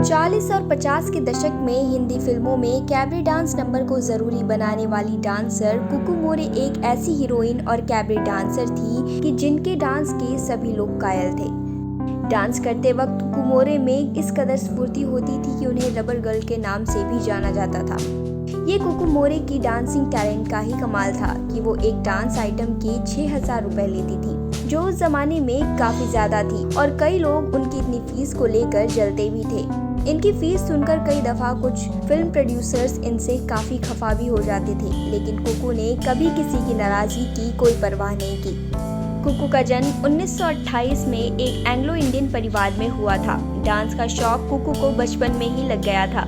40 और 50 के दशक में हिंदी फिल्मों में कैबरे डांस नंबर को जरूरी बनाने वाली डांसर कुकू मोरे एक ऐसी हीरोइन और कैबरे डांसर थी कि जिनके डांस के सभी लोग कायल थे। डांस करते वक्त कुकू मोरे में इस कदर स्फूर्ति होती थी कि उन्हें रबर गर्ल के नाम से भी जाना जाता था। ये कुकू मोरे की डांसिंग टैलेंट का ही कमाल था कि वो एक डांस आइटम के 6000 रुपए लेती थी, जो उस जमाने में काफी ज्यादा थी और कई लोग उनकी इतनी फीस को लेकर जलते भी थे। इनकी फीस सुनकर कई दफा कुछ फिल्म प्रोड्यूसर्स इनसे काफी खफा भी हो जाते थे, लेकिन कुकू ने कभी किसी की नाराजगी की कोई परवाह नहीं की। कुकू का जन्म 1928 में एक एंग्लो इंडियन परिवार में हुआ था। डांस का शौक कुकू को बचपन में ही लग गया था।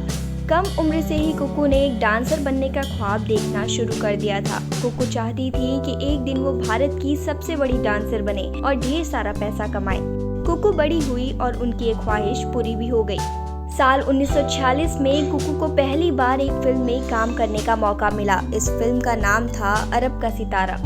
कम उम्र से ही कुकू ने एक डांसर बनने का ख्वाब देखना शुरू कर दिया था। कुकू चाहती थी कि एक दिन वो भारत की सबसे बड़ी डांसर बने और ढेर सारा पैसा कमाए। कुकू बड़ी हुई और उनकी एक ख्वाहिश पूरी भी हो गई। साल 1946 में कुकू को पहली बार एक फिल्म में काम करने का मौका मिला। इस फिल्म का नाम था अरब का सितारा।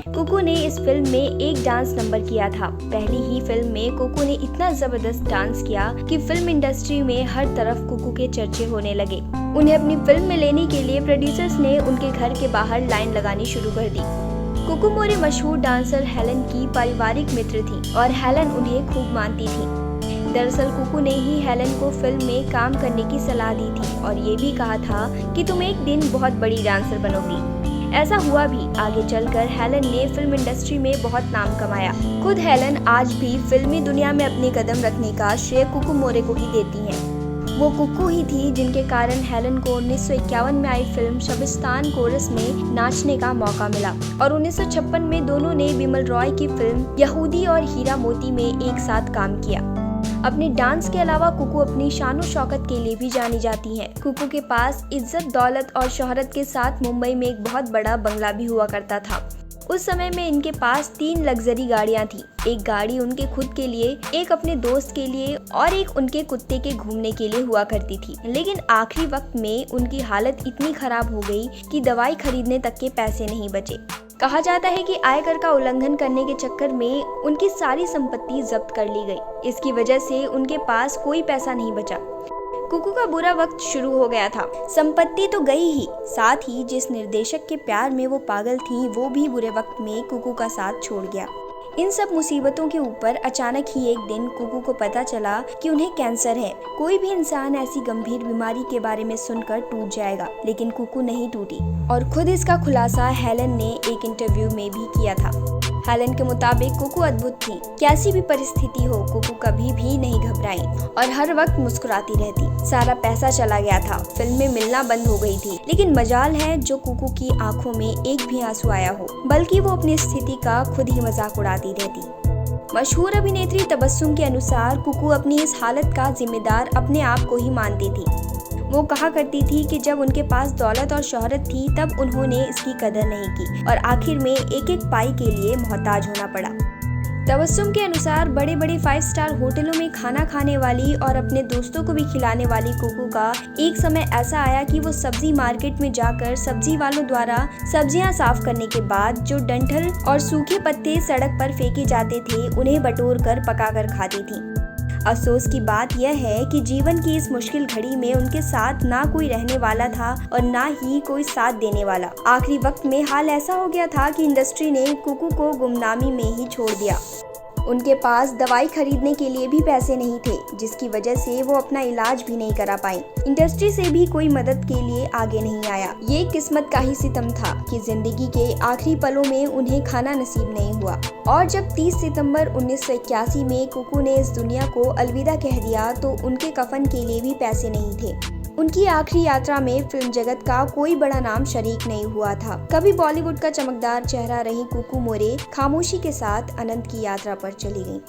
कुकू ने इस फिल्म में एक डांस नंबर किया था। पहली ही फिल्म में कुकू ने इतना जबरदस्त डांस किया कि फिल्म इंडस्ट्री में हर तरफ कुकू के चर्चे होने लगे। उन्हें अपनी फिल्म में लेने के लिए प्रोड्यूसर्स ने उनके घर के बाहर लाइन लगानी शुरू कर दी। कुकू मोरे मशहूर डांसर हेलन की पारिवारिक मित्र थी और हेलन उन्हें खूब मानती थी। दरअसल कुकू ने ही हेलन को फिल्म में काम करने की सलाह दी थी और ये भी कहा था कि तुम एक दिन बहुत बड़ी डांसर बनोगी। ऐसा हुआ भी। आगे चलकर हेलन ने फिल्म इंडस्ट्री में बहुत नाम कमाया। खुद हेलन आज भी फिल्मी दुनिया में अपने कदम रखने का श्रेय कुकू मोरे को ही देती हैं। वो कुकू ही थी जिनके कारण हेलन को 1951 में आई फिल्म शबिस्तान कोरस में नाचने का मौका मिला और 1956 में दोनों ने बिमल रॉय की फिल्म यहूदी और हीरा मोती में एक साथ काम किया। अपने डांस के अलावा कुकू अपनी शानो शौकत के लिए भी जानी जाती हैं। कुकू के पास इज्जत, दौलत और शोहरत के साथ मुंबई में एक बहुत बड़ा बंगला भी हुआ करता था। उस समय में इनके पास 3 लग्जरी गाड़ियां थी। एक गाड़ी उनके खुद के लिए, एक अपने दोस्त के लिए और एक उनके कुत्ते के घूमने के लिए हुआ करती थी। लेकिन आखिरी वक्त में उनकी हालत इतनी खराब हो गई कि दवाई खरीदने तक के पैसे नहीं बचे। कहा जाता है कि आयकर का उल्लंघन करने के चक्कर में उनकी सारी संपत्ति जब्त कर ली गई। इसकी वजह से उनके पास कोई पैसा नहीं बचा। कुकू का बुरा वक्त शुरू हो गया था। संपत्ति तो गई ही, साथ ही जिस निर्देशक के प्यार में वो पागल थी वो भी बुरे वक्त में कुकू का साथ छोड़ गया। इन सब मुसीबतों के ऊपर अचानक ही एक दिन कुकू को पता चला कि उन्हें कैंसर है। कोई भी इंसान ऐसी गंभीर बीमारी के बारे में सुनकर टूट जाएगा, लेकिन कुकू नहीं टूटी और खुद इसका खुलासा हेलन ने एक इंटरव्यू में भी किया था। हेलन के मुताबिक कुकू अद्भुत थी। कैसी भी परिस्थिति हो, कुकू कभी भी नहीं घबराई और हर वक्त मुस्कुराती रहती। सारा पैसा चला गया था, फिल्में मिलना बंद हो गई थी, लेकिन मजाल है जो कुकू की आंखों में एक भी आंसू आया हो, बल्कि वो अपनी स्थिति का खुद ही मजाक उड़ाती रहती। मशहूर अभिनेत्री तबस्सुम के अनुसार कुकू अपनी इस हालत का जिम्मेदार अपने आप को ही मानती थी। वो कहा करती थी कि जब उनके पास दौलत और शोहरत थी तब उन्होंने इसकी कदर नहीं की और आखिर में एक एक पाई के लिए मोहताज होना पड़ा। तबस्सुम के अनुसार बड़े बड़े 5 स्टार होटलों में खाना खाने वाली और अपने दोस्तों को भी खिलाने वाली कुकू का एक समय ऐसा आया कि वो सब्जी मार्केट में जाकर सब्जी वालों द्वारा सब्जियां साफ करने के बाद जो डंठल और सूखे पत्ते सड़क पर फेंके जाते थे उन्हें बटोर कर पकाकर खाती थी। अफसोस की बात यह है कि जीवन की इस मुश्किल घड़ी में उनके साथ ना कोई रहने वाला था और ना ही कोई साथ देने वाला। आखिरी वक्त में हाल ऐसा हो गया था कि इंडस्ट्री ने कुकू को गुमनामी में ही छोड़ दिया। उनके पास दवाई खरीदने के लिए भी पैसे नहीं थे, जिसकी वजह से वो अपना इलाज भी नहीं करा पाई। इंडस्ट्री से भी कोई मदद के लिए आगे नहीं आया। ये किस्मत का ही सितम था कि जिंदगी के आखिरी पलों में उन्हें खाना नसीब नहीं हुआ। और जब 30 सितंबर 1981 में कुकू ने इस दुनिया को अलविदा कह दिया तो उनके कफन के लिए भी पैसे नहीं थे। उनकी आखिरी यात्रा में फिल्म जगत का कोई बड़ा नाम शरीक नहीं हुआ था। कभी बॉलीवुड का चमकदार चेहरा रही कुकू मोरे खामोशी के साथ अनंत की यात्रा पर चली गईं।